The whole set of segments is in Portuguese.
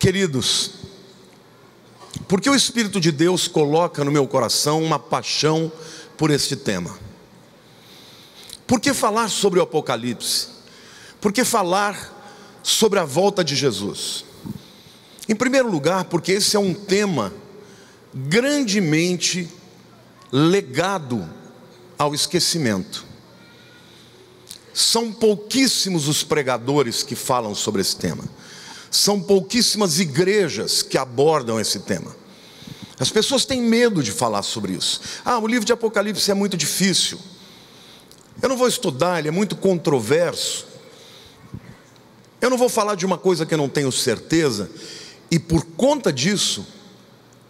Queridos, porque o Espírito de Deus coloca no meu coração uma paixão por este tema? Por que falar sobre o Apocalipse? Por que falar sobre a volta de Jesus? Em primeiro lugar, porque esse é um tema grandemente legado ao esquecimento. São pouquíssimos os pregadores que falam sobre esse tema. São pouquíssimas igrejas que abordam esse tema. As pessoas têm medo de falar sobre isso. O livro de Apocalipse é muito difícil. Eu não vou estudar, ele é muito controverso. Eu não vou falar de uma coisa que eu não tenho certeza. E por conta disso,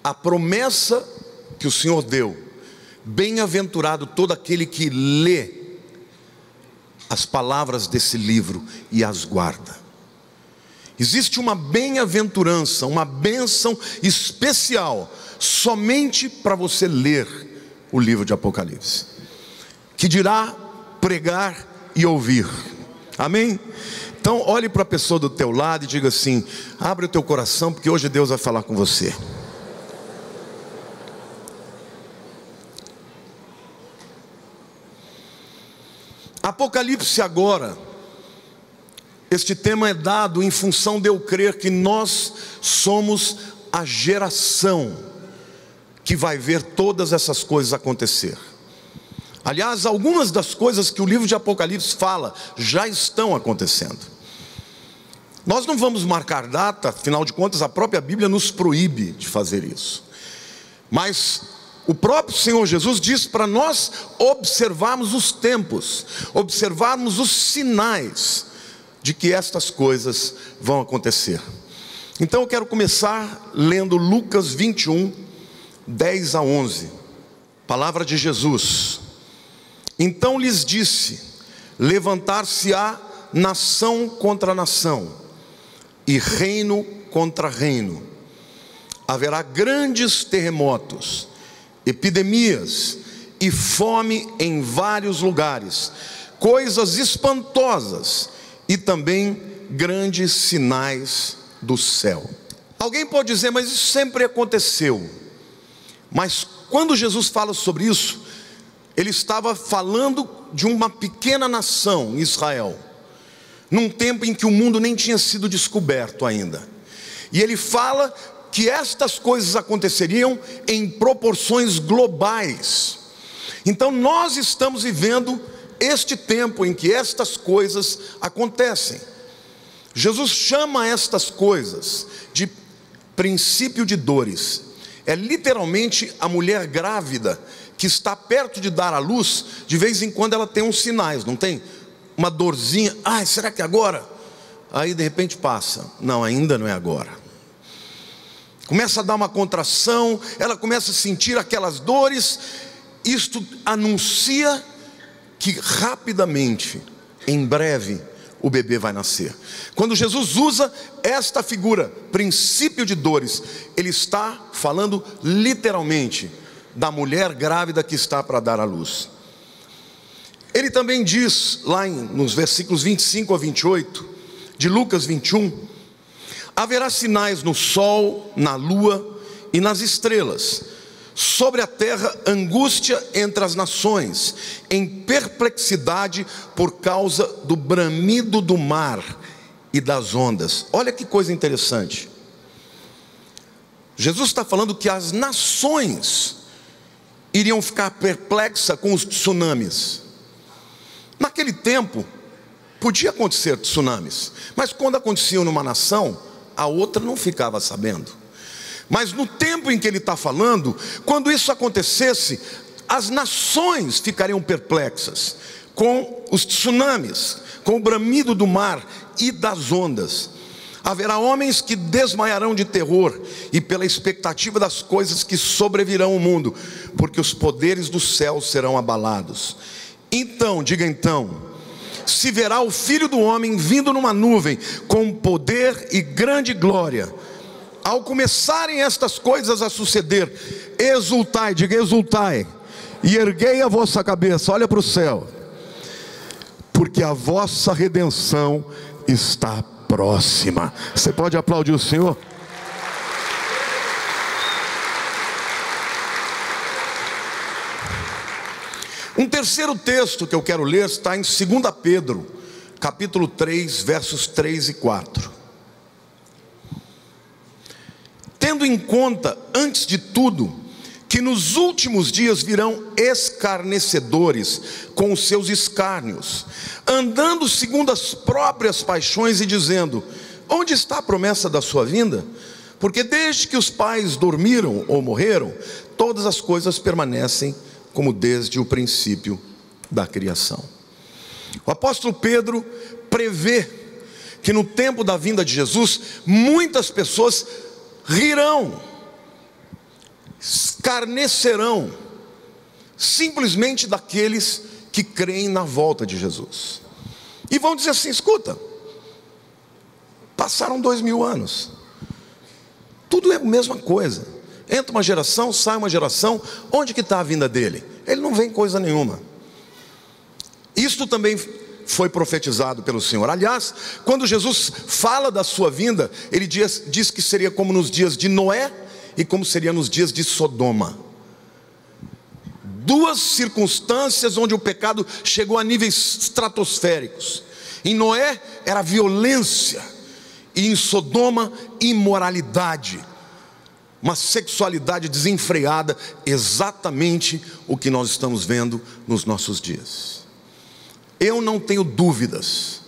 a promessa que o Senhor deu: bem-aventurado todo aquele que lê as palavras desse livro e as guarda. Existe uma bem-aventurança, uma bênção especial, somente para você ler o livro de Apocalipse, que dirá pregar e ouvir. Amém? Então olhe para a pessoa do teu lado e diga assim: abre o teu coração, porque hoje Deus vai falar com você. Apocalipse agora, este tema é dado em função de eu crer que nós somos a geração que vai ver todas essas coisas acontecer. Aliás, algumas das coisas que o livro de Apocalipse fala já estão acontecendo. Nós não vamos marcar data, afinal de contas a própria Bíblia nos proíbe de fazer isso. Mas o próprio Senhor Jesus diz para nós observarmos os tempos, observarmos os sinais de que estas coisas vão acontecer. Então eu quero começar lendo Lucas 21, 10 a 11. Palavra de Jesus. Então lhes disse: levantar-se-á nação contra nação, e reino contra reino. Haverá grandes terremotos, epidemias e fome em vários lugares, coisas espantosas e também grandes sinais do céu. Alguém pode dizer: mas isso sempre aconteceu. Mas quando Jesus fala sobre isso, ele estava falando de uma pequena nação, Israel, num tempo em que o mundo nem tinha sido descoberto ainda. E ele fala que estas coisas aconteceriam em proporções globais. Então nós estamos vivendo este tempo em que estas coisas acontecem. Jesus chama estas coisas de princípio de dores. É literalmente a mulher grávida que está perto de dar à luz. De vez em quando ela tem uns sinais, não tem? Uma dorzinha: será que é agora? Aí de repente passa: não, ainda não é agora. Começa a dar uma contração, ela começa a sentir aquelas dores. Isto anuncia que rapidamente, em breve, o bebê vai nascer. Quando Jesus usa esta figura, princípio de dores, ele está falando literalmente da mulher grávida que está para dar à luz. Ele também diz lá nos versículos 25 a 28 de Lucas 21: haverá sinais no sol, na lua e nas estrelas, sobre a terra angústia entre as nações, em perplexidade por causa do bramido do mar e das ondas. Olha que coisa interessante. Jesus está falando que as nações iriam ficar perplexas com os tsunamis. Naquele tempo podia acontecer tsunamis, mas quando aconteciam numa nação, a outra não ficava sabendo. Mas no tempo em que ele está falando, quando isso acontecesse, as nações ficariam perplexas com os tsunamis, com o bramido do mar e das ondas. Haverá homens que desmaiarão de terror e pela expectativa das coisas que sobrevirão ao mundo, porque os poderes do céu serão abalados. Então, diga então, se verá o Filho do Homem vindo numa nuvem com poder e grande glória. Ao começarem estas coisas a suceder, exultai, diga exultai, e erguei a vossa cabeça, olha para o céu, porque a vossa redenção está próxima. Você pode aplaudir o Senhor? Um terceiro texto que eu quero ler está em 2 Pedro, capítulo 3, versos 3 e 4. Tendo em conta, antes de tudo, que nos últimos dias virão escarnecedores com os seus escárnios, andando segundo as próprias paixões e dizendo: onde está a promessa da sua vinda? Porque desde que os pais dormiram ou morreram, todas as coisas permanecem como desde o princípio da criação. O apóstolo Pedro prevê que no tempo da vinda de Jesus, muitas pessoas rirão, escarnecerão, simplesmente daqueles que creem na volta de Jesus. E vão dizer assim: escuta, passaram 2000 anos, tudo é a mesma coisa. Entra uma geração, sai uma geração, onde que está a vinda dele? Ele não vem coisa nenhuma. Isto também foi profetizado pelo Senhor. Aliás, quando Jesus fala da sua vinda, ele diz que seria como nos dias de Noé e como seria nos dias de Sodoma. Duas circunstâncias onde o pecado chegou a níveis estratosféricos. Em Noé era violência, e em Sodoma imoralidade, uma sexualidade desenfreada, exatamente o que nós estamos vendo nos nossos dias. Eu não tenho dúvidas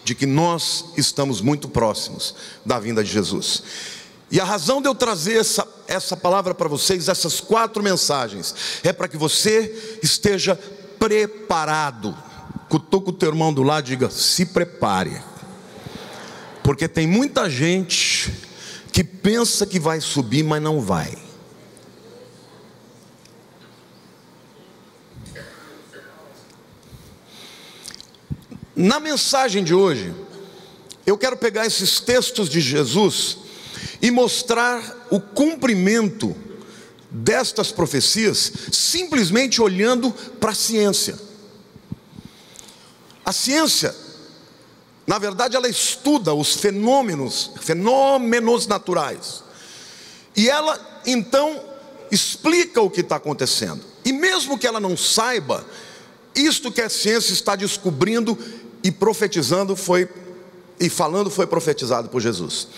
de que nós estamos muito próximos da vinda de Jesus. E a razão de eu trazer essa palavra para vocês, essas 4 mensagens, é para que você esteja preparado. Cutuca o teu irmão do lado e diga: se prepare. Porque tem muita gente que pensa que vai subir, mas não vai. Na mensagem de hoje, eu quero pegar esses textos de Jesus e mostrar o cumprimento destas profecias, simplesmente olhando para a ciência. A ciência, na verdade, ela estuda os fenômenos naturais. E ela, então, explica o que está acontecendo. E mesmo que ela não saiba, isto que a ciência está descobrindo e profetizando foi profetizado por Jesus.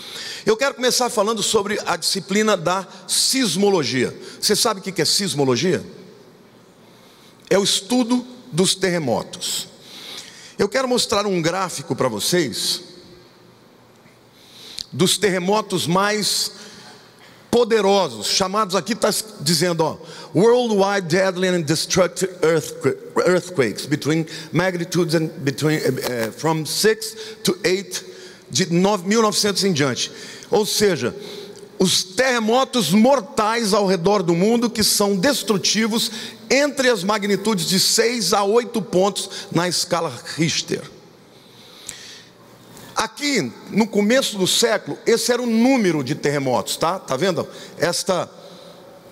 Eu quero começar falando sobre a disciplina da sismologia. Você sabe o que é sismologia? É o estudo dos terremotos. Eu quero mostrar um gráfico para vocês dos terremotos mais poderosos, chamados aqui, está dizendo, ó, Worldwide Deadly and Destructive Earthquakes between magnitudes and from 6 to 8 de 1900 em diante. Ou seja, os terremotos mortais ao redor do mundo que são destrutivos entre as magnitudes de 6 a 8 pontos na escala Richter. Aqui, no começo do século, esse era o número de terremotos, tá? Tá vendo? Esta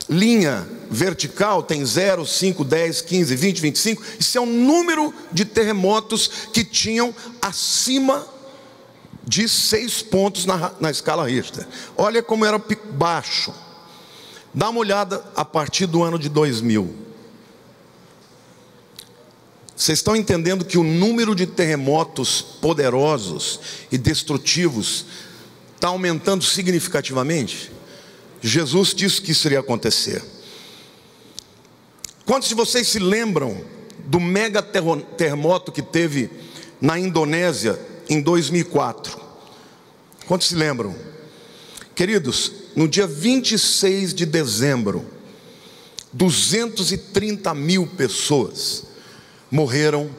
linha vertical tem 0, 5, 10, 15, 20, 25. Isso é o número de terremotos que tinham acima de 6 pontos na escala Richter. Olha como era baixo. Dá uma olhada a partir do ano de 2000. Vocês estão entendendo que o número de terremotos poderosos e destrutivos está aumentando significativamente? Jesus disse que isso iria acontecer. Quantos de vocês se lembram do mega terremoto que teve na Indonésia em 2004? Quantos se lembram? Queridos, no dia 26 de dezembro, 230 mil pessoas morreram,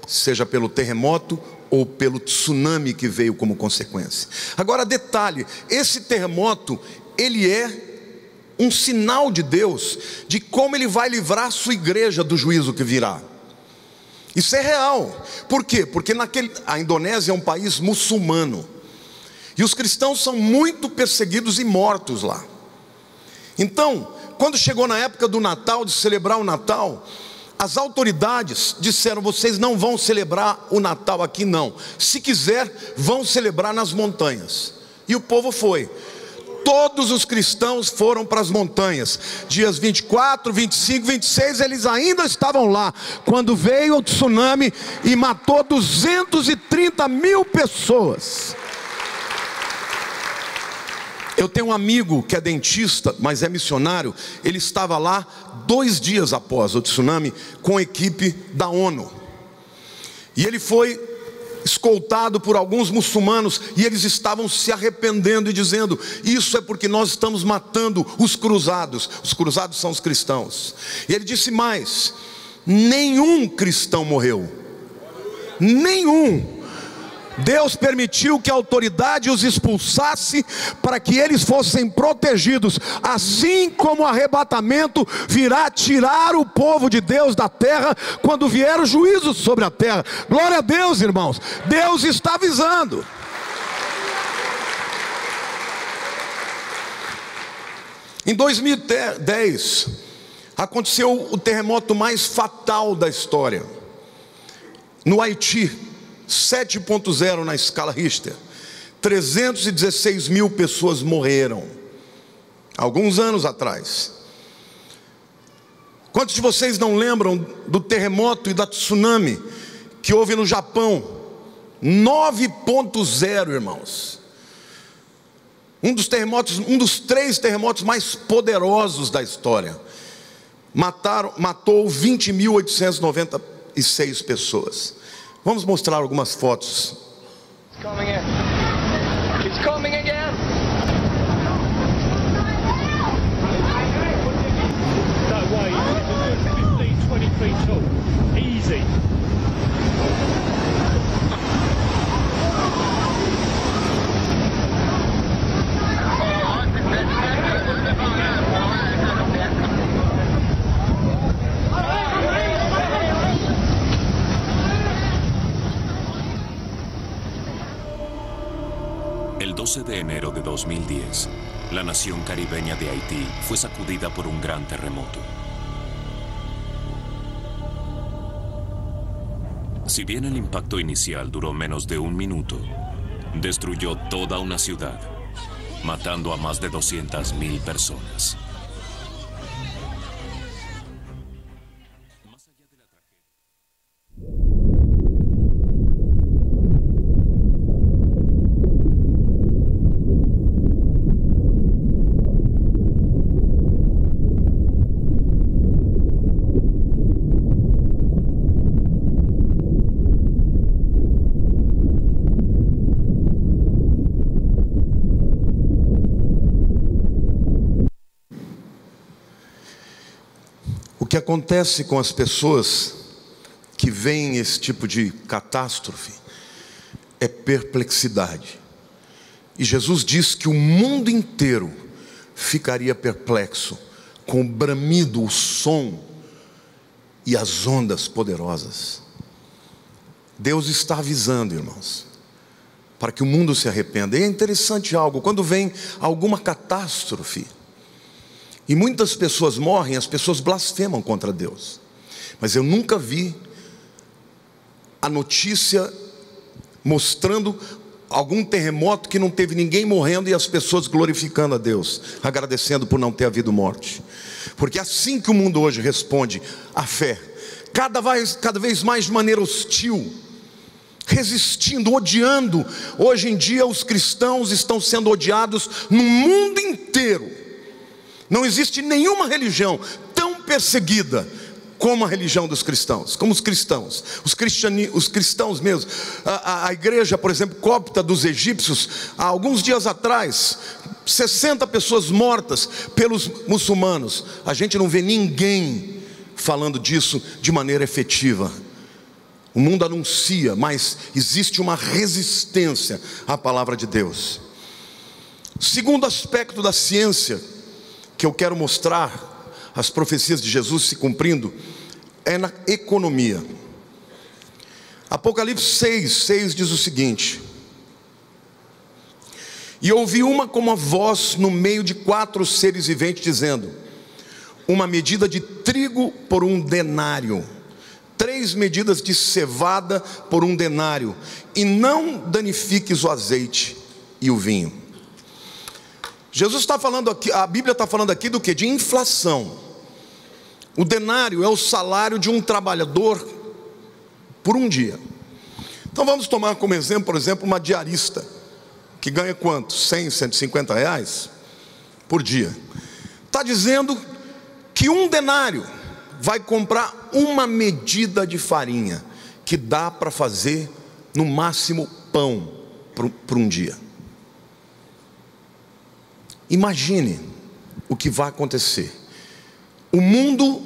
seja pelo terremoto ou pelo tsunami que veio como consequência. Agora detalhe, esse terremoto, ele é um sinal de Deus, de como Ele vai livrar a sua igreja do juízo que virá. Isso é real. Por quê? Porque a Indonésia é um país muçulmano, e os cristãos são muito perseguidos e mortos lá. Então, quando chegou na época do Natal, de celebrar o Natal, as autoridades disseram: vocês não vão celebrar o Natal aqui não. Se quiser, vão celebrar nas montanhas. E o povo foi. todos os cristãos foram para as montanhas. Dias 24, 25, 26, eles ainda estavam lá, quando veio o tsunami e matou 230 mil pessoas. Eu tenho um amigo que é dentista, mas é missionário. Ele estava lá 2 dias após o tsunami com a equipe da ONU. E ele foi escoltado por alguns muçulmanos, e eles estavam se arrependendo e dizendo: isso é porque nós estamos matando os cruzados. Os cruzados são os cristãos. E ele disse mais: nenhum cristão morreu, nenhum. Deus permitiu que a autoridade os expulsasse para que eles fossem protegidos, assim como o arrebatamento virá tirar o povo de Deus da terra quando vier o juízo sobre a terra. Glória a Deus, irmãos. Deus está avisando. Em 2010 aconteceu o terremoto mais fatal da história no Haiti. 7.0 na escala Richter. 316 mil pessoas morreram alguns anos atrás. Quantos de vocês não lembram do terremoto e da tsunami que houve no Japão? 9.0, irmãos. Um dos 3 terremotos mais poderosos da história. Matou 20.896 pessoas. Vamos mostrar algumas fotos. It's coming in. It's coming again. That way, it's a good 15, 20 feet tall. Easy. El 12 de enero de 2010, la nación caribeña de Haití fue sacudida por un gran terremoto. Si bien el impacto inicial duró menos de 1 minuto, destruyó toda una ciudad, matando a más de 200.000 personas. O que acontece com as pessoas que veem esse tipo de catástrofe é perplexidade. E Jesus diz que o mundo inteiro ficaria perplexo com o bramido, o som e as ondas poderosas. Deus está avisando, irmãos, para que o mundo se arrependa. E é interessante algo: quando vem alguma catástrofe e muitas pessoas morrem, as pessoas blasfemam contra Deus. Mas eu nunca vi a notícia mostrando algum terremoto que não teve ninguém morrendo e as pessoas glorificando a Deus, agradecendo por não ter havido morte. Porque é assim que o mundo hoje responde à fé, cada vez mais de maneira hostil, resistindo, odiando. Hoje em dia os cristãos estão sendo odiados no mundo inteiro. Não existe nenhuma religião tão perseguida como a religião dos cristãos, como os cristãos. Os cristãos mesmo. A igreja, por exemplo, copta dos egípcios, há alguns dias atrás, 60 pessoas mortas pelos muçulmanos. A gente não vê ninguém falando disso de maneira efetiva. O mundo anuncia, mas existe uma resistência à palavra de Deus. Segundo aspecto da ciência que eu quero mostrar as profecias de Jesus se cumprindo é na economia. Apocalipse 6 diz o seguinte: e ouvi uma como a voz no meio de 4 seres viventes dizendo: uma medida de trigo por 1 denário, 3 medidas de cevada por 1 denário, e não danifiques o azeite e o vinho. Jesus está falando aqui, a Bíblia está falando aqui do que? De inflação. O denário é o salário de um trabalhador por um dia. Então vamos tomar como exemplo, por exemplo, uma diarista, que ganha quanto? 100, 150 reais por dia. Está dizendo que um denário vai comprar uma medida de farinha, que dá para fazer no máximo pão por um dia. Imagine o que vai acontecer. O mundo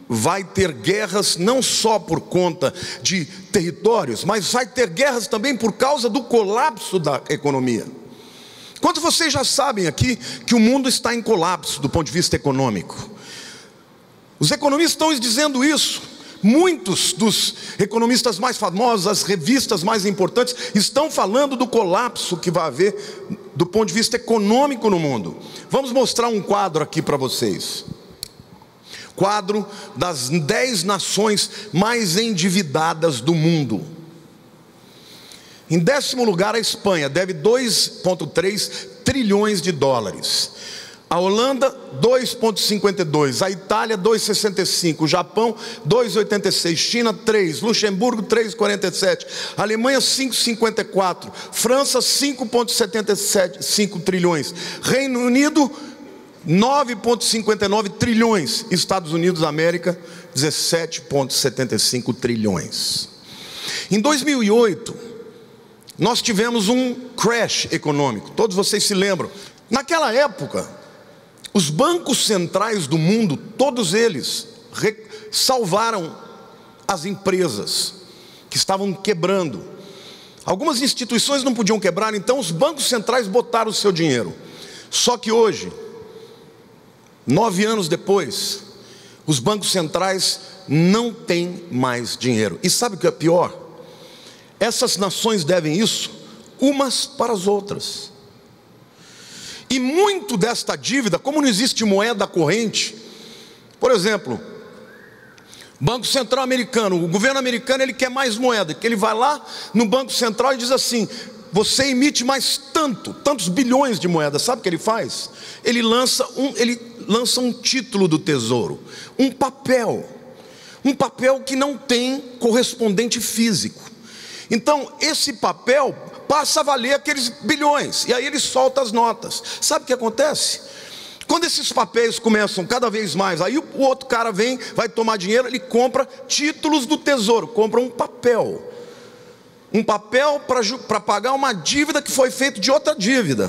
vai ter guerras não só por conta de territórios, mas vai ter guerras também por causa do colapso da economia. Quantos de vocês já sabem aqui que o mundo está em colapso do ponto de vista econômico? Os economistas estão dizendo isso. Muitos dos economistas mais famosos, as revistas mais importantes, estão falando do colapso que vai haver do ponto de vista econômico no mundo. Vamos mostrar um quadro aqui para vocês. Quadro das 10 nações mais endividadas do mundo. Em 10º lugar, a Espanha deve 2,3 trilhões de dólares. A Holanda, 2,52. A Itália, 2,65. O Japão, 2,86. China, 3. Luxemburgo, 3,47. Alemanha, 5,54. França, 5,75 trilhões. Reino Unido, 9,59 trilhões. Estados Unidos da América, 17,75 trilhões. Em 2008, nós tivemos um crash econômico. Todos vocês se lembram. Naquela época, os bancos centrais do mundo, todos eles salvaram as empresas que estavam quebrando. Algumas instituições não podiam quebrar, então os bancos centrais botaram o seu dinheiro. Só que hoje, 9 anos depois, os bancos centrais não têm mais dinheiro. E sabe o que é pior? Essas nações devem isso umas para as outras. E muito desta dívida, como não existe moeda corrente, por exemplo, Banco Central americano, o governo americano, ele quer mais moeda, que ele vai lá no Banco Central e diz assim: você emite mais tantos bilhões de moedas. Sabe o que ele faz? Ele lança um título do tesouro, um papel que não tem correspondente físico. Então esse papel passa a valer aqueles bilhões, e aí ele solta as notas. Sabe o que acontece? Quando esses papéis começam cada vez mais, aí o outro cara vem, vai tomar dinheiro, ele compra títulos do tesouro, compra um papel para pagar uma dívida que foi feita de outra dívida,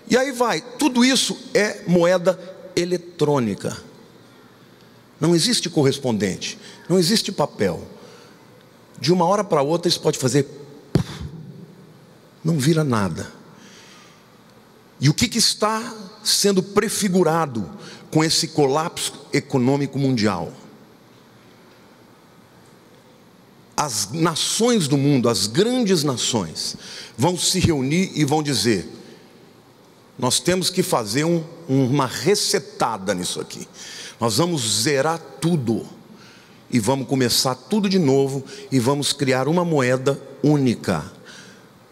e aí vai. Tudo isso é moeda eletrônica, não existe correspondente, não existe papel. De uma hora para outra isso pode fazer, não vira nada. E o que está sendo prefigurado com esse colapso econômico mundial? As nações do mundo, as grandes nações, vão se reunir e vão dizer: nós temos que fazer uma resetada nisso aqui. Nós vamos zerar tudo e vamos começar tudo de novo, e vamos criar uma moeda única,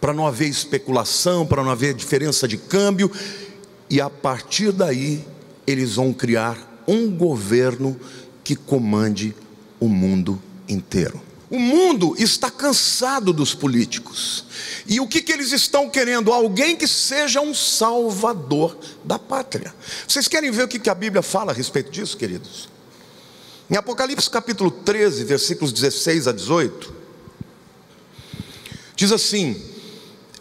para não haver especulação, para não haver diferença de câmbio. E a partir daí eles vão criar um governo que comande o mundo inteiro. O mundo está cansado dos políticos, e o que eles estão querendo? Alguém que seja um salvador da pátria. Vocês querem ver o que a Bíblia fala a respeito disso, queridos? Em Apocalipse capítulo 13, versículos 16 a 18, diz assim: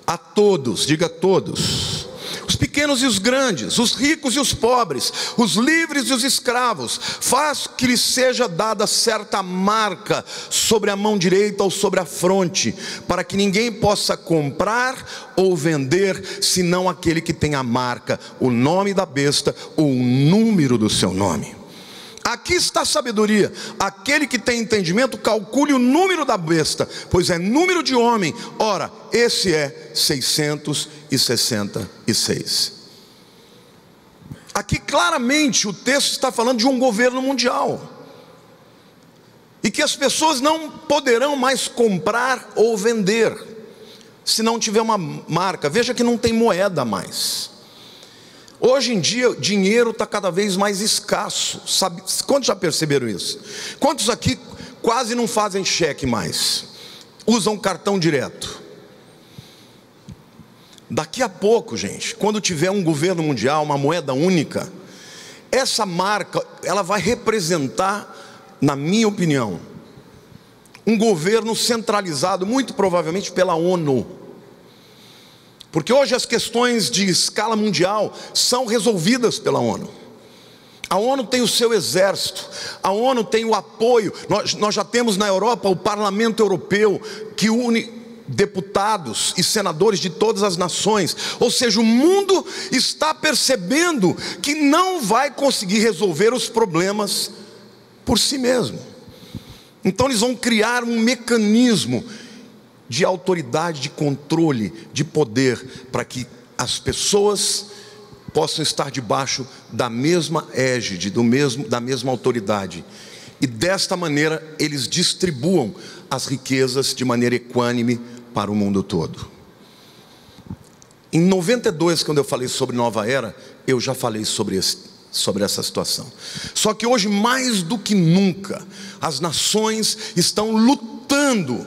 a todos, diga todos, os pequenos e os grandes, os ricos e os pobres, os livres e os escravos, faz que lhes seja dada certa marca sobre a mão direita ou sobre a fronte, para que ninguém possa comprar ou vender, senão aquele que tem a marca, o nome da besta ou o número do seu nome. Aqui está a sabedoria. Aquele que tem entendimento, calcule o número da besta, pois é número de homem. Ora, esse é 666. Aqui claramente o texto está falando de um governo mundial, e que as pessoas não poderão mais comprar ou vender se não tiver uma marca. Veja que não tem moeda mais. Hoje em dia, dinheiro está cada vez mais escasso. Sabe? Quantos já perceberam isso? Quantos aqui quase não fazem cheque mais? Usam cartão direto. Daqui a pouco, gente, quando tiver um governo mundial, uma moeda única, essa marca, ela vai representar, na minha opinião, um governo centralizado, muito provavelmente pela ONU. Porque hoje as questões de escala mundial são resolvidas pela ONU. A ONU tem o seu exército, a ONU tem o apoio. Nós já temos na Europa o Parlamento Europeu, que une deputados e senadores de todas as nações. Ou seja, o mundo está percebendo que não vai conseguir resolver os problemas por si mesmo. Então eles vão criar um mecanismo de autoridade, de controle, de poder, para que as pessoas possam estar debaixo da mesma égide, da mesma autoridade. E desta maneira eles distribuam as riquezas de maneira equânime para o mundo todo. Em 92, quando eu falei sobre Nova Era, eu já falei sobre essa situação. Só que hoje, mais do que nunca, as nações estão lutando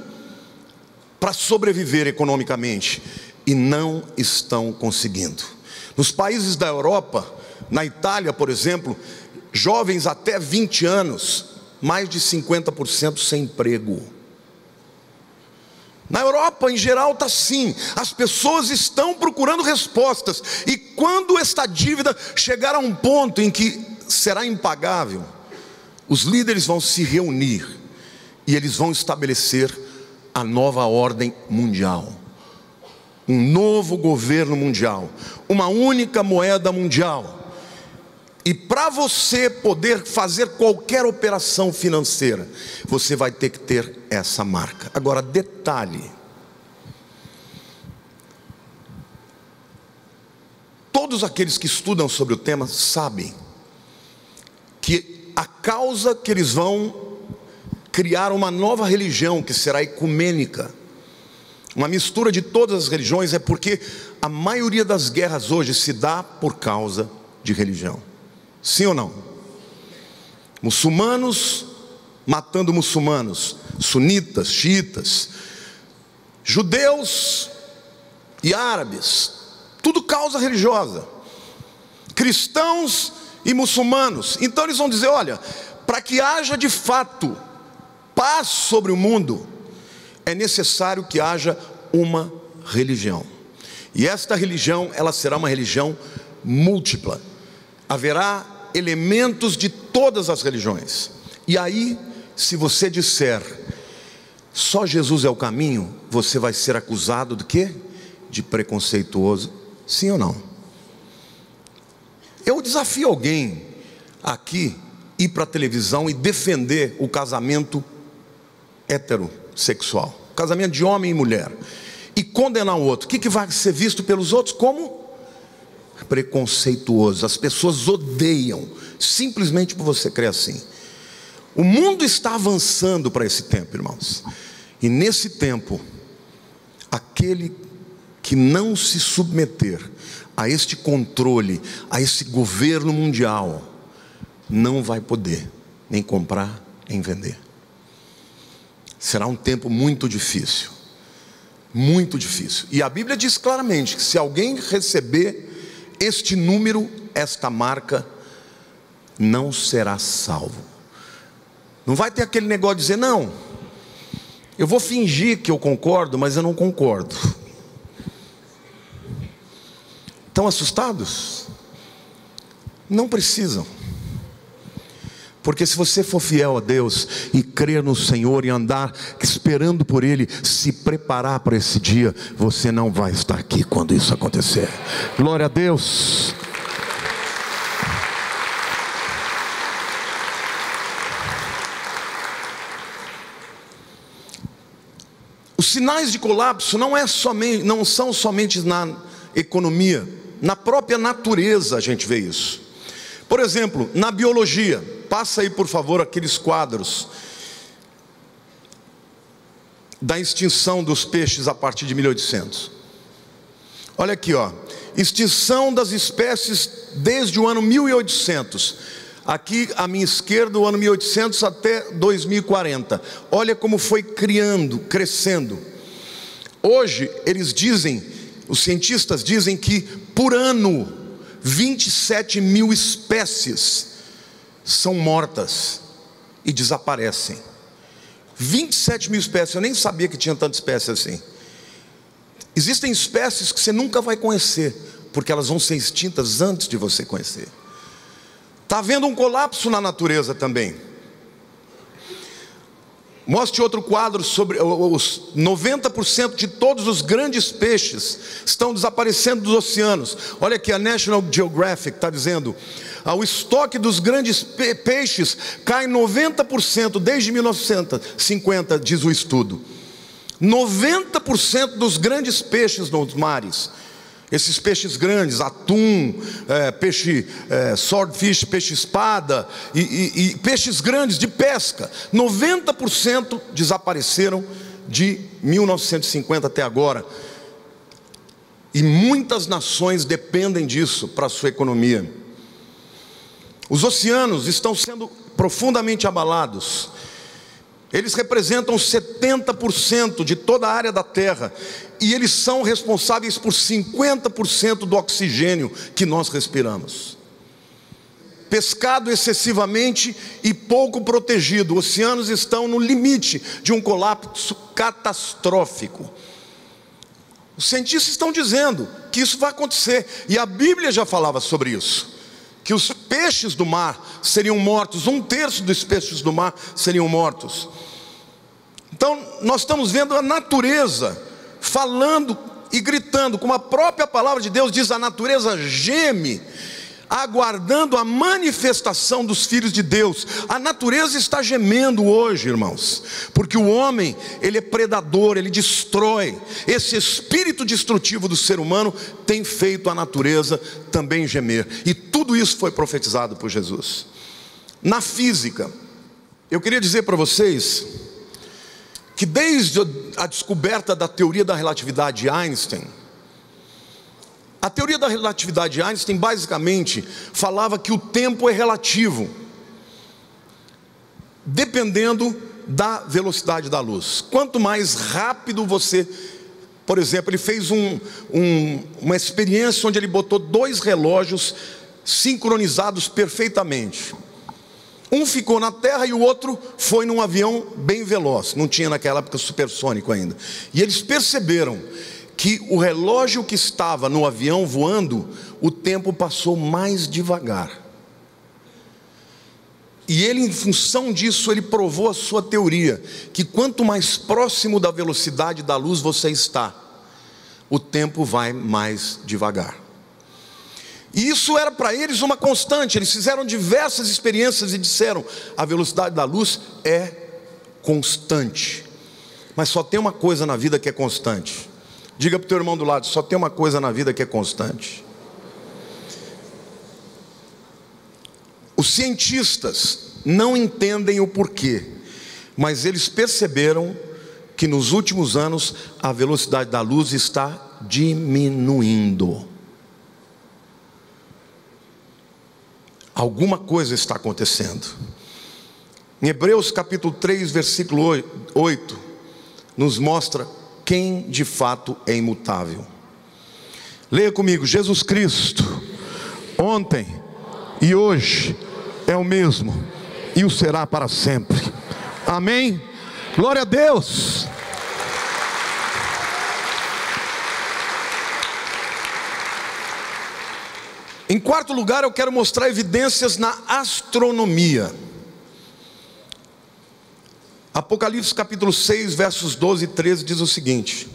para sobreviver economicamente e não estão conseguindo. Nos países da Europa, na Itália, por exemplo, jovens até 20 anos, mais de 50% sem emprego. Na Europa, em geral, está assim. As pessoas estão procurando respostas. E quando esta dívida chegar a um ponto em que será impagável, os líderes vão se reunir e eles vão estabelecer a nova ordem mundial. Um novo governo mundial. Uma única moeda mundial. E para você poder fazer qualquer operação financeira, você vai ter que ter essa marca. Agora, detalhe: todos aqueles que estudam sobre o tema sabem que a causa que eles vão criar uma nova religião que será ecumênica, uma mistura de todas as religiões, é porque a maioria das guerras hoje se dá por causa de religião. Sim ou não? Muçulmanos matando muçulmanos, sunitas, xiitas, judeus e árabes, tudo causa religiosa. Cristãos e muçulmanos. Então eles vão dizer: olha, para que haja de fato paz sobre o mundo, é necessário que haja uma religião. E esta religião, ela será uma religião múltipla. Haverá elementos de todas as religiões. E aí, se você disser só Jesus é o caminho, você vai ser acusado de quê? De preconceituoso. Sim ou não? Eu desafio alguém aqui ir para a televisão e defender o casamento heterossexual, casamento de homem e mulher, e condenar o outro. O que vai ser visto pelos outros como preconceituoso. As pessoas odeiam simplesmente por você crer assim. O mundo está avançando para esse tempo, irmãos. E nesse tempo, aquele que não se submeter a este controle, a esse governo mundial, não vai poder nem comprar, nem vender. Será um tempo muito difícil. Muito difícil. E a Bíblia diz claramente que se alguém receber este número, esta marca, não será salvo. Não vai ter aquele negócio de dizer: não, eu vou fingir que eu concordo, mas eu não concordo. Estão assustados? Não precisam. Porque se você for fiel a Deus e crer no Senhor e andar esperando por Ele, se preparar para esse dia, você não vai estar aqui quando isso acontecer. Glória a Deus. Os sinais de colapso não são somente na economia, na própria natureza a gente vê isso. Por exemplo, na biologia, passa aí por favor aqueles quadros da extinção dos peixes a partir de 1800. Olha aqui, ó, extinção das espécies desde o ano 1800. Aqui à minha esquerda, o ano 1800 até 2040. Olha como foi crescendo. Hoje eles dizem, os cientistas dizem que por ano 27 mil espécies são mortas e desaparecem. 27 mil espécies, eu nem sabia que tinha tanta espécie assim. Existem espécies que você nunca vai conhecer, porque elas vão ser extintas antes de você conhecer. Está havendo um colapso na natureza também. Mostre outro quadro sobre os 90% de todos os grandes peixes estão desaparecendo dos oceanos. Olha aqui, a National Geographic está dizendo: o estoque dos grandes peixes cai 90% desde 1950, diz o estudo. 90% dos grandes peixes nos mares, esses peixes grandes, atum, peixe swordfish, peixe-espada e peixes grandes de pesca, 90% desapareceram de 1950 até agora. E muitas nações dependem disso para a sua economia. Os oceanos estão sendo profundamente abalados. Eles representam 70% de toda a área da Terra, e eles são responsáveis por 50% do oxigênio que nós respiramos. Pescado excessivamente e pouco protegido, os oceanos estão no limite de um colapso catastrófico. Os cientistas estão dizendo que isso vai acontecer, e a Bíblia já falava sobre isso, que os peixes do mar seriam mortos, 1/3 dos peixes do mar seriam mortos. Então nós estamos vendo a natureza falando e gritando, como a própria palavra de Deus diz, a natureza geme, aguardando a manifestação dos filhos de Deus. A natureza está gemendo hoje, irmãos, porque o homem, ele é predador, ele destrói. Esse espírito destrutivo do ser humano tem feito a natureza também gemer, e tudo isso foi profetizado por Jesus. Na física, eu queria dizer para vocês que desde a descoberta da teoria da relatividade de Einstein, a teoria da relatividade de Einstein basicamente falava que o tempo é relativo, dependendo da velocidade da luz. Quanto mais rápido você, por exemplo, ele fez uma experiência onde ele botou 2 relógios sincronizados perfeitamente. Um ficou na terra e o outro foi num avião bem veloz. Não tinha naquela época supersônico ainda. E eles perceberam que o relógio que estava no avião voando, o tempo passou mais devagar. E ele, em função disso, ele provou a sua teoria, que quanto mais próximo da velocidade da luz você está, o tempo vai mais devagar. E isso era para eles uma constante. Eles fizeram diversas experiências e disseram: a velocidade da luz é constante. Mas só tem uma coisa na vida que é constante. Diga para o teu irmão do lado: só tem uma coisa na vida que é constante. Os cientistas não entendem o porquê, mas eles perceberam que nos últimos anos a velocidade da luz está diminuindo. Alguma coisa está acontecendo. Em Hebreus capítulo 3, versículo 8, nos mostra quem de fato é imutável. Leia comigo: Jesus Cristo, ontem e hoje é o mesmo, e o será para sempre. Amém? Glória a Deus. Em quarto lugar, eu quero mostrar evidências na astronomia. Apocalipse capítulo 6, versos 12 e 13 diz o seguinte: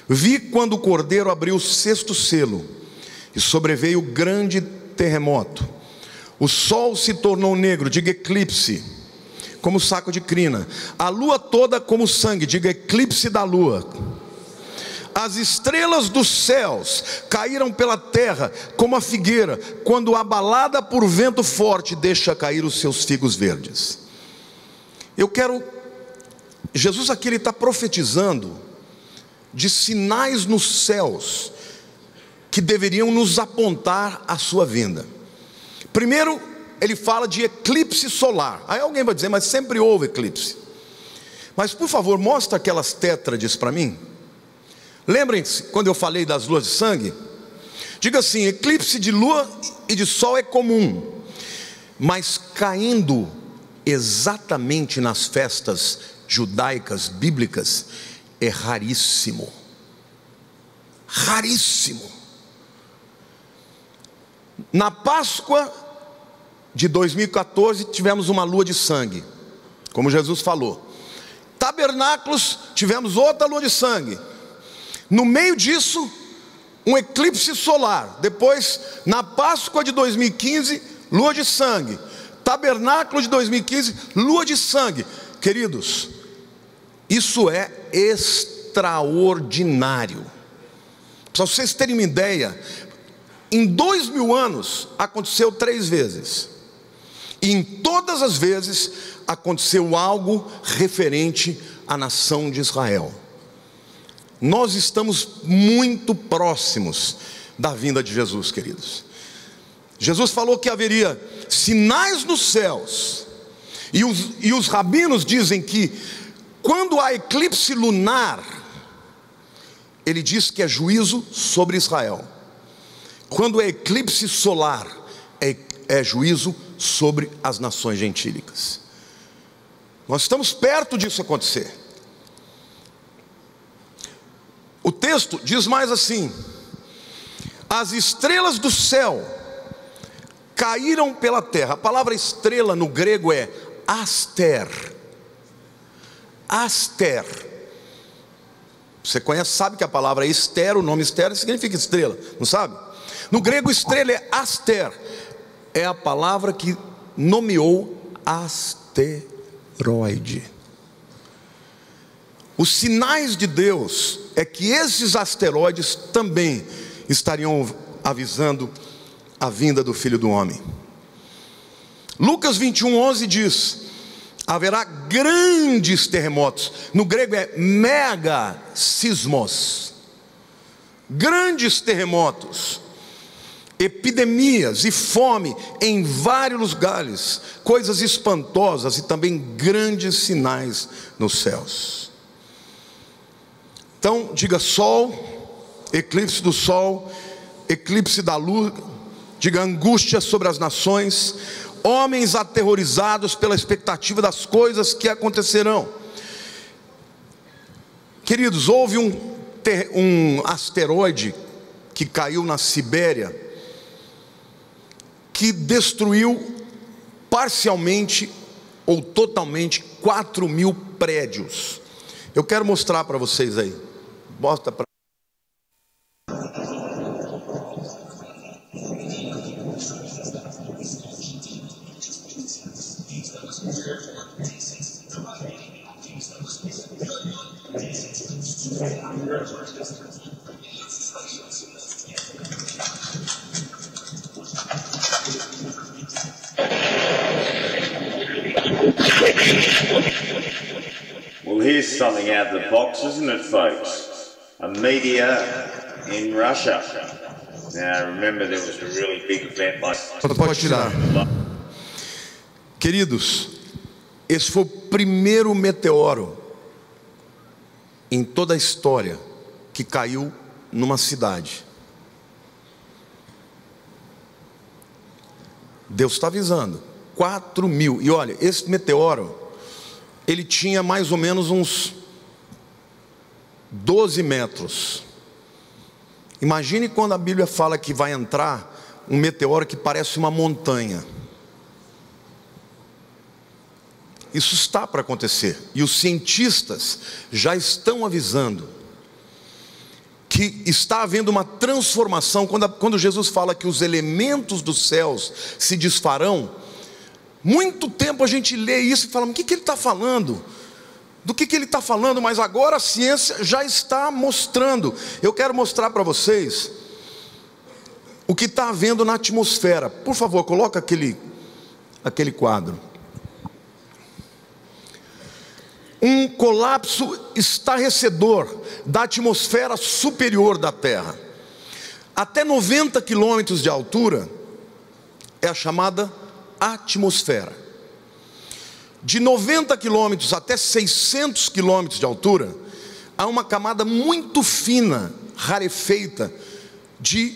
vi quando o Cordeiro abriu o 6º selo, e sobreveio grande terremoto. O sol se tornou negro, diga eclipse, como saco de crina. A lua toda como sangue, diga eclipse da lua. As estrelas dos céus caíram pela terra como a figueira, quando abalada por vento forte deixa cair os seus figos verdes. Jesus aqui ele está profetizando de sinais nos céus que deveriam nos apontar a sua vinda. Primeiro, ele fala de eclipse solar. Aí alguém vai dizer, mas sempre houve eclipse. Mas por favor, mostra aquelas tétrades para mim. Lembrem-se, quando eu falei das luas de sangue, diga assim: eclipse de lua e de sol é comum, mas caindo exatamente nas festas judaicas, bíblicas, é raríssimo. Raríssimo. Na Páscoa de 2014 tivemos uma lua de sangue, como Jesus falou. Tabernáculos, tivemos outra lua de sangue. No meio disso, um eclipse solar. Depois, na Páscoa de 2015, lua de sangue. Tabernáculo de 2015, lua de sangue. Queridos, isso é extraordinário. Para vocês terem uma ideia, em 2000 anos aconteceu 3 vezes. E em todas as vezes aconteceu algo referente à nação de Israel. Nós estamos muito próximos da vinda de Jesus, queridos. Jesus falou que haveria sinais nos céus. E os rabinos dizem que quando há eclipse lunar, ele diz que é juízo sobre Israel. Quando é eclipse solar, é juízo sobre as nações gentílicas. Nós estamos perto disso acontecer. O texto diz mais assim: as estrelas do céu caíram pela terra. A palavra estrela no grego é aster. Aster. Você conhece, sabe que a palavra ester, o nome ester significa estrela, não sabe? No grego estrela é aster. É a palavra que nomeou asteroide. Os sinais de Deus é que esses asteroides também estariam avisando a vinda do Filho do Homem. Lucas 21:11 diz: haverá grandes terremotos. No grego é mega sismos. Grandes terremotos, epidemias e fome em vários lugares, coisas espantosas e também grandes sinais nos céus. Então diga sol, eclipse do sol, eclipse da lua. Diga angústia sobre as nações, homens aterrorizados pela expectativa das coisas que acontecerão. Queridos, houve um asteroide que caiu na Sibéria, que destruiu parcialmente ou totalmente 4.000 prédios. Eu quero mostrar para vocês aí. Bota para. Well, here's something out of the box, isn't it, folks? A meteor in Russia. Now, remember there was a really big event like... Pode tirar. Queridos, esse foi o primeiro meteoro em toda a história que caiu numa cidade. Deus está avisando. 4.000. E olha, esse meteoro, ele tinha mais ou menos uns 12 metros. Imagine quando a Bíblia fala que vai entrar um meteoro que parece uma montanha. Isso está para acontecer. E os cientistas já estão avisando que está havendo uma transformação. Quando Jesus fala que os elementos dos céus se desfarão, muito tempo a gente lê isso e fala: mas o que ele está falando? Do que ele está falando? Mas agora a ciência já está mostrando. Eu quero mostrar para vocês o que está havendo na atmosfera. Por favor, coloca aquele quadro. Um colapso estarrecedor da atmosfera superior da Terra. até 90 quilômetros de altura é a chamada atmosfera. De 90 quilômetros até 600 quilômetros de altura, há uma camada muito fina, rarefeita,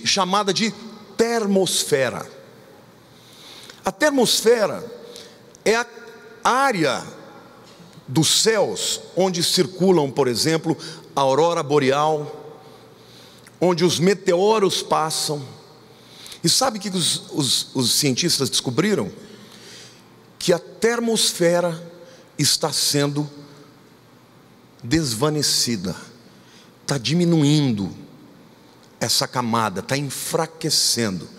chamada de termosfera. A termosfera é a área dos céus onde circulam, por exemplo, a aurora boreal, onde os meteoros passam. E sabe o que os cientistas descobriram? Que a termosfera está sendo desvanecida, está diminuindo essa camada, está enfraquecendo.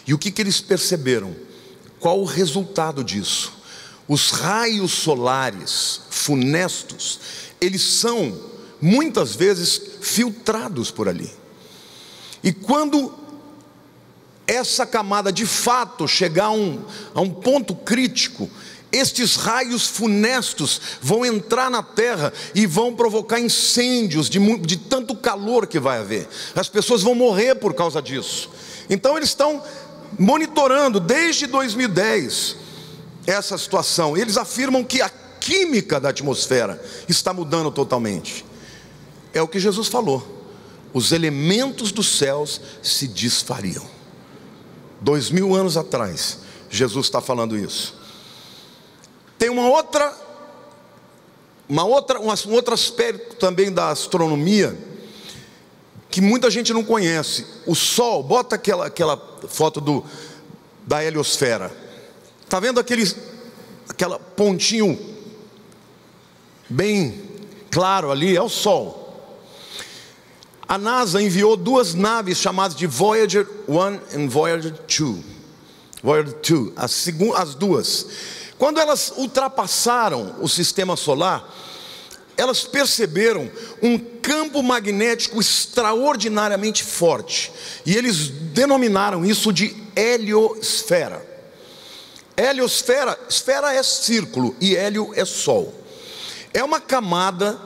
E o que eles perceberam? Qual o resultado disso? Os raios solares funestos, eles são muitas vezes filtrados por ali. E quando essa camada de fato chegar a um ponto crítico, estes raios funestos vão entrar na terra e vão provocar incêndios de tanto calor que vai haver. As pessoas vão morrer por causa disso. Então eles estão monitorando desde 2010 essa situação. Eles afirmam que a química da atmosfera está mudando totalmente. É o que Jesus falou: os elementos dos céus se desfariam. 2000 anos atrás, Jesus está falando isso. Tem um outro aspecto também da astronomia que muita gente não conhece. O Sol, bota aquela foto da heliosfera. Está vendo aquela pontinho bem claro ali? É o Sol. A NASA enviou 2 naves chamadas de Voyager 1 e Voyager 2. Voyager 2, as duas. Quando elas ultrapassaram o sistema solar, elas perceberam um campo magnético extraordinariamente forte. E eles denominaram isso de heliosfera. Heliosfera, esfera é círculo e hélio é sol. É uma camada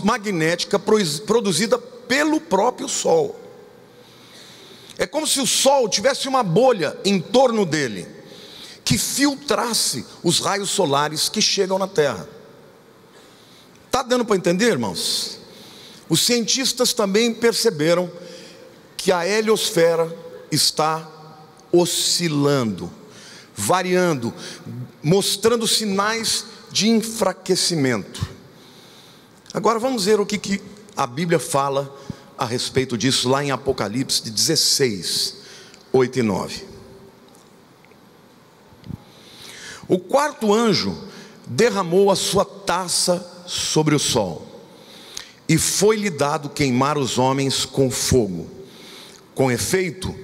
magnética produzida pelo próprio Sol. É como se o Sol tivesse uma bolha em torno dele, que filtrasse os raios solares que chegam na Terra. Está dando para entender, irmãos? Os cientistas também perceberam que a heliosfera está oscilando, variando, mostrando sinais de enfraquecimento. Agora vamos ver o que a Bíblia fala a respeito disso lá em Apocalipse 16, 8 e 9. O 4º anjo derramou a sua taça sobre o sol, e foi-lhe dado queimar os homens com fogo. Com efeito,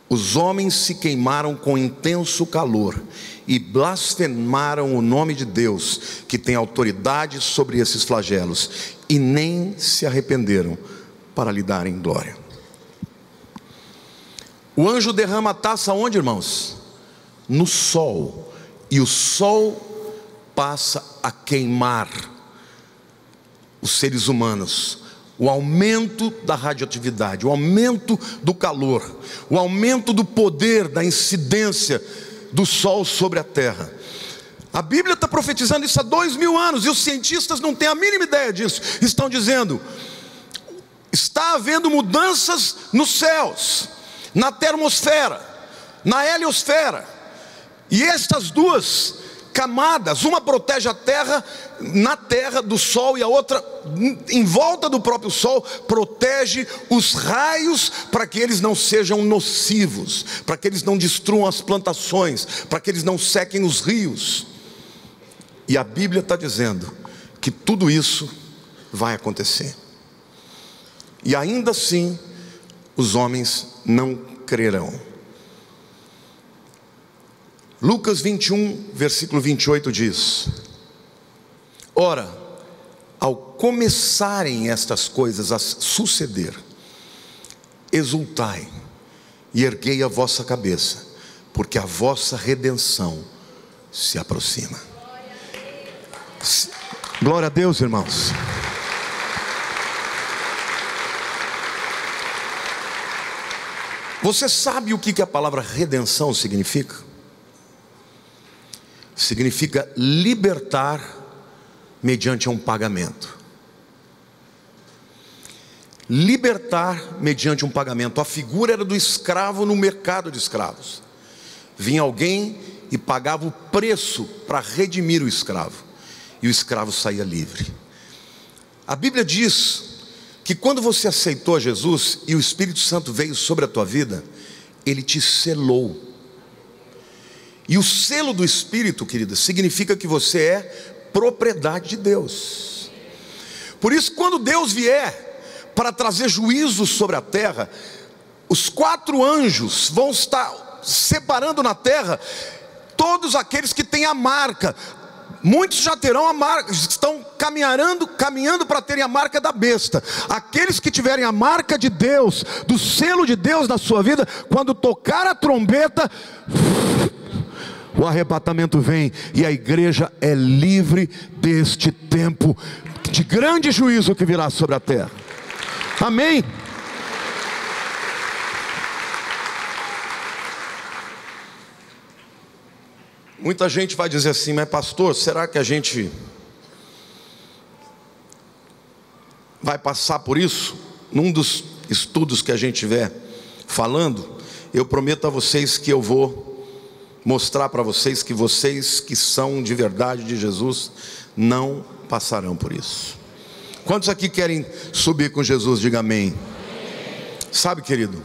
os homens se queimaram com intenso calor e blasfemaram o nome de Deus, que tem autoridade sobre esses flagelos, e nem se arrependeram para lhe darem glória. O anjo derrama a taça onde, irmãos? No sol. E o sol passa a queimar os seres humanos. O aumento da radioatividade, o aumento do calor, o aumento do poder da incidência do sol sobre a terra. A Bíblia está profetizando isso há 2000 anos, e os cientistas não têm a mínima ideia disso. Estão dizendo: está havendo mudanças nos céus, na termosfera, na heliosfera, e estas duas camadas, uma protege a terra, na terra do sol, e a outra em volta do próprio sol, protege os raios para que eles não sejam nocivos, para que eles não destruam as plantações, para que eles não sequem os rios. E a Bíblia está dizendo que tudo isso vai acontecer, e ainda assim os homens não crerão. Lucas 21, versículo 28 diz: ora, ao começarem estas coisas a suceder, exultai e erguei a vossa cabeça, porque a vossa redenção se aproxima. Glória a Deus, irmãos. Você sabe o que a palavra redenção significa? Significa libertar mediante um pagamento. Libertar mediante um pagamento. A figura era do escravo no mercado de escravos. Vinha alguém e pagava o preço para redimir o escravo, e o escravo saía livre. A Bíblia diz que quando você aceitou Jesus e o Espírito Santo veio sobre a tua vida, ele te selou. E o selo do Espírito, querida, significa que você é propriedade de Deus. Por isso, quando Deus vier para trazer juízo sobre a terra, os 4 anjos vão estar separando na terra todos aqueles que têm a marca. Muitos já terão a marca, estão caminhando para terem a marca da besta. Aqueles que tiverem a marca de Deus, do selo de Deus na sua vida, quando tocar a trombeta, o arrebatamento vem e a igreja é livre deste tempo de grande juízo que virá sobre a terra. Amém? Muita gente vai dizer assim: mas pastor, será que a gente vai passar por isso? Num dos estudos que a gente estiver falando, eu prometo a vocês que eu vou mostrar para vocês que vocês que são de verdade de Jesus não passarão por isso. Quantos aqui querem subir com Jesus? Diga amém. Sabe, querido,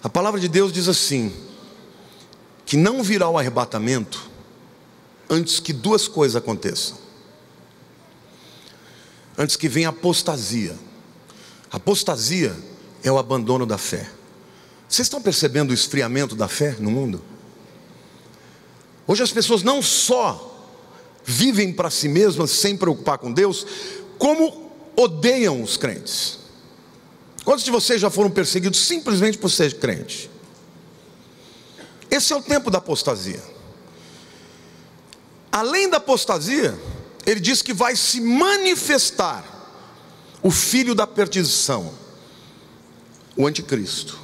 a palavra de Deus diz assim, que não virá o arrebatamento antes que 2 coisas aconteçam. Antes que venha a apostasia. Apostasia é o abandono da fé. Vocês estão percebendo o esfriamento da fé no mundo? Hoje as pessoas não só vivem para si mesmas sem preocupar com Deus, como odeiam os crentes. Quantos de vocês já foram perseguidos simplesmente por ser crente? Esse é o tempo da apostasia. Além da apostasia, ele diz que vai se manifestar o filho da perdição, o anticristo.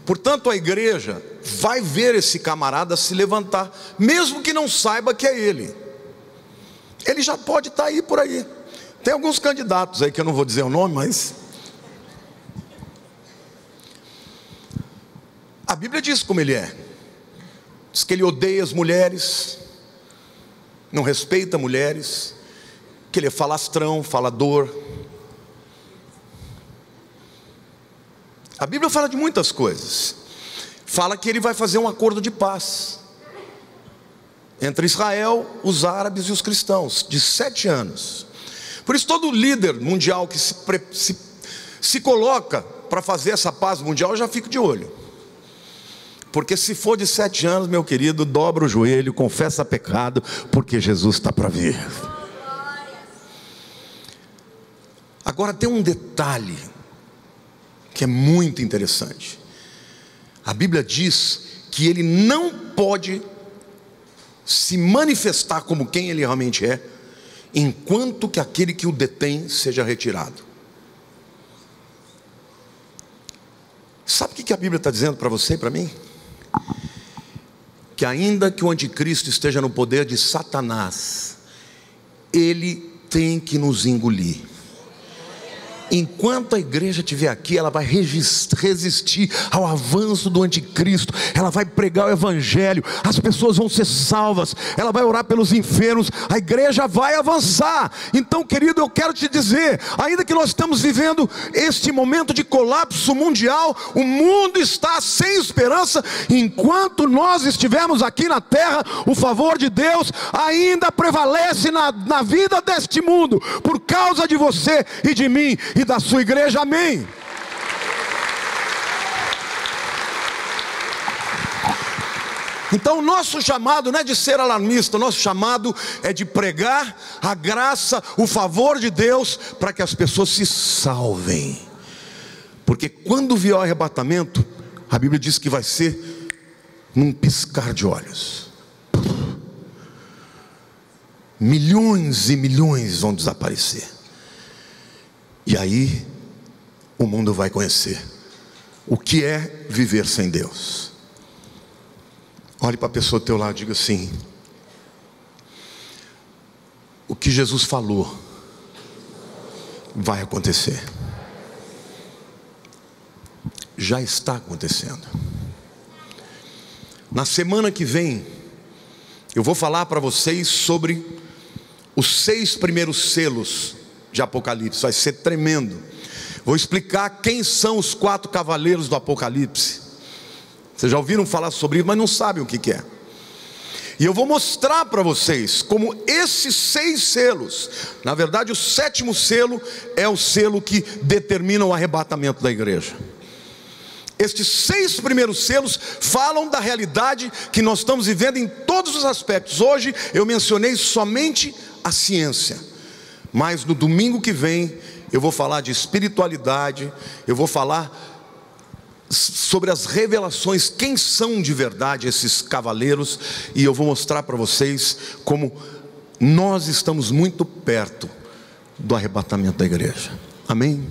Portanto, a igreja vai ver esse camarada se levantar, mesmo que não saiba que é ele. Ele já pode estar aí por aí. Tem alguns candidatos aí que eu não vou dizer o nome, mas a Bíblia diz como ele é. Diz que ele odeia as mulheres, não respeita mulheres, que ele é falastrão, falador. A Bíblia fala de muitas coisas. Fala que ele vai fazer um acordo de paz entre Israel, os árabes e os cristãos, de 7 anos. Por isso todo líder mundial que se coloca para fazer essa paz mundial, eu já fico de olho. Porque se for de 7 anos, meu querido, dobra o joelho, confessa pecado, porque Jesus está para vir. Agora tem um detalhe que é muito interessante. A Bíblia diz que ele não pode se manifestar como quem ele realmente é, enquanto que aquele que o detém seja retirado. Sabe o que a Bíblia está dizendo para você e para mim? Que ainda que o anticristo esteja no poder de Satanás, ele tem que nos engolir. Enquanto a igreja estiver aqui, ela vai resistir ao avanço do anticristo. Ela vai pregar o evangelho, as pessoas vão ser salvas, ela vai orar pelos enfermos, a igreja vai avançar. Então, querido, eu quero te dizer, ainda que nós estamos vivendo este momento de colapso mundial, o mundo está sem esperança. Enquanto nós estivermos aqui na terra, o favor de Deus ainda prevalece na vida deste mundo, por causa de você e de mim e da sua igreja, amém. Então o nosso chamado não é de ser alarmista, o nosso chamado é de pregar a graça, o favor de Deus, para que as pessoas se salvem. Porque quando vier o arrebatamento, a Bíblia diz que vai ser num piscar de olhos. Milhões e milhões vão desaparecer. E aí o mundo vai conhecer o que é viver sem Deus. Olhe para a pessoa do teu lado e diga assim: o que Jesus falou vai acontecer. Já está acontecendo. Na semana que vem, eu vou falar para vocês sobre os 6 primeiros selos de Apocalipse. Vai ser tremendo. Vou explicar quem são os 4 cavaleiros do Apocalipse. Vocês já ouviram falar sobre isso, mas não sabem o que é. E eu vou mostrar para vocês como esses 6 selos, na verdade o 7º selo é o selo que determina o arrebatamento da igreja. Estes 6 primeiros selos falam da realidade que nós estamos vivendo em todos os aspectos. Hoje eu mencionei somente a ciência, mas no domingo que vem eu vou falar de espiritualidade, eu vou falar sobre as revelações, quem são de verdade esses cavaleiros, e eu vou mostrar para vocês como nós estamos muito perto do arrebatamento da igreja. Amém?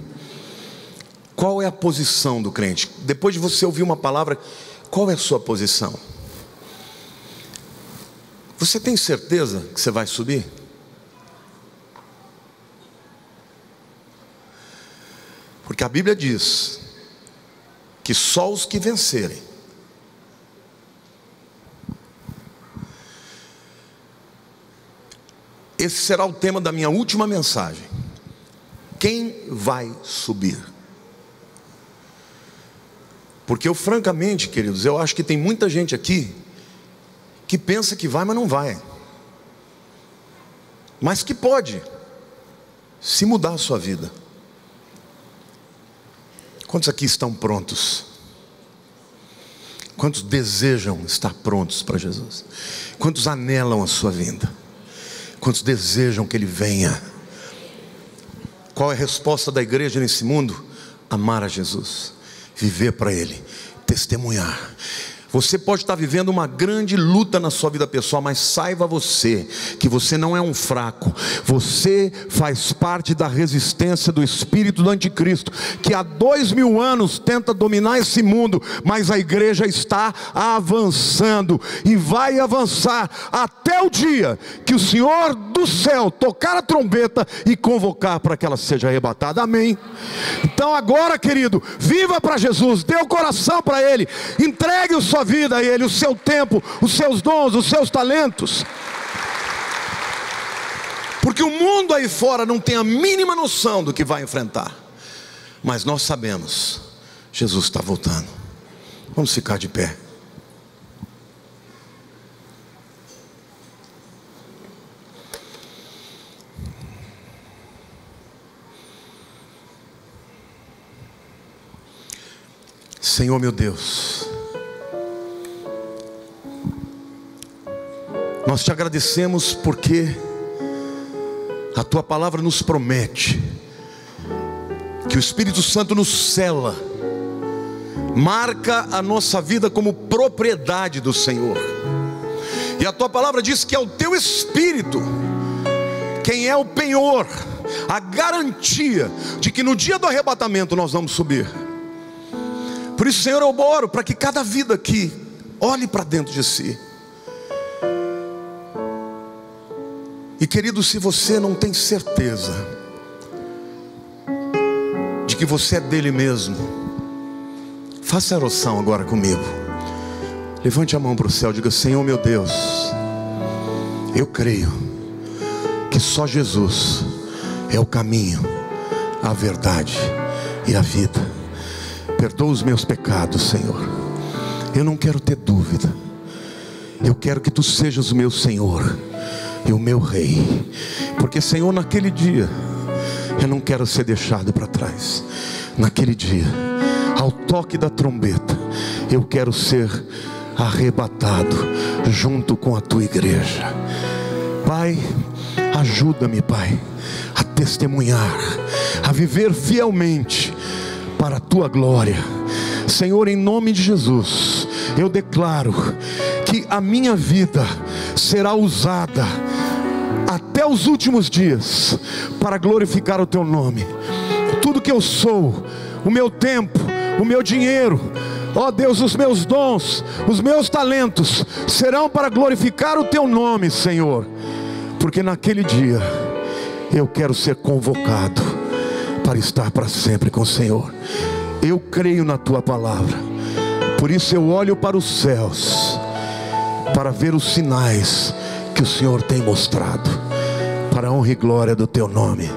Qual é a posição do crente? Depois de você ouvir uma palavra, qual é a sua posição? Você tem certeza que você vai subir? Porque a Bíblia diz que só os que vencerem. Esse será o tema da minha última mensagem. Quem vai subir? Porque eu francamente, queridos, eu acho que tem muita gente aqui que pensa que vai, mas não vai. Mas que pode se mudar a sua vida. Quantos aqui estão prontos? Quantos desejam estar prontos para Jesus? Quantos anelam a sua vinda? Quantos desejam que Ele venha? Qual é a resposta da igreja nesse mundo? Amar a Jesus, viver para Ele, testemunhar. Você pode estar vivendo uma grande luta na sua vida pessoal, mas saiba você que você não é um fraco. Você faz parte da resistência do espírito do anticristo, que há 2000 anos tenta dominar esse mundo, mas a igreja está avançando e vai avançar até o dia que o Senhor do céu tocar a trombeta e convocar para que ela seja arrebatada. Amém? Então agora, querido, viva para Jesus, dê o coração para Ele, entregue a sua vida a Ele, o seu tempo, os seus dons, os seus talentos. Porque o mundo aí fora não tem a mínima noção do que vai enfrentar, mas nós sabemos, Jesus está voltando. Vamos ficar de pé. Senhor meu Deus, nós te agradecemos porque a tua palavra nos promete que o Espírito Santo nos sela, marca a nossa vida como propriedade do Senhor. E a tua palavra diz que é o teu Espírito quem é o penhor, a garantia de que no dia do arrebatamento nós vamos subir. Por isso, Senhor, eu oro para que cada vida aqui olhe para dentro de si. E querido, se você não tem certeza de que você é dele mesmo, faça a oração agora comigo. Levante a mão para o céu, diga: Senhor meu Deus, eu creio que só Jesus é o caminho, a verdade e a vida. Perdoa os meus pecados, Senhor. Eu não quero ter dúvida. Eu quero que Tu sejas o meu Senhor e o meu Rei. Porque, Senhor, naquele dia eu não quero ser deixado para trás. Naquele dia, ao toque da trombeta, eu quero ser arrebatado junto com a Tua igreja. Pai, ajuda-me, Pai, a testemunhar, a viver fielmente para a Tua glória. Senhor, em nome de Jesus, eu declaro que a minha vida será usada até os últimos dias para glorificar o Teu nome. Tudo que eu sou, o meu tempo, o meu dinheiro, ó Deus, os meus dons, os meus talentos serão para glorificar o teu nome, Senhor, porque naquele dia eu quero ser convocado para estar para sempre com o Senhor. Eu creio na tua palavra, por isso eu olho para os céus para ver os sinais que o Senhor tem mostrado, para a honra e glória do teu nome.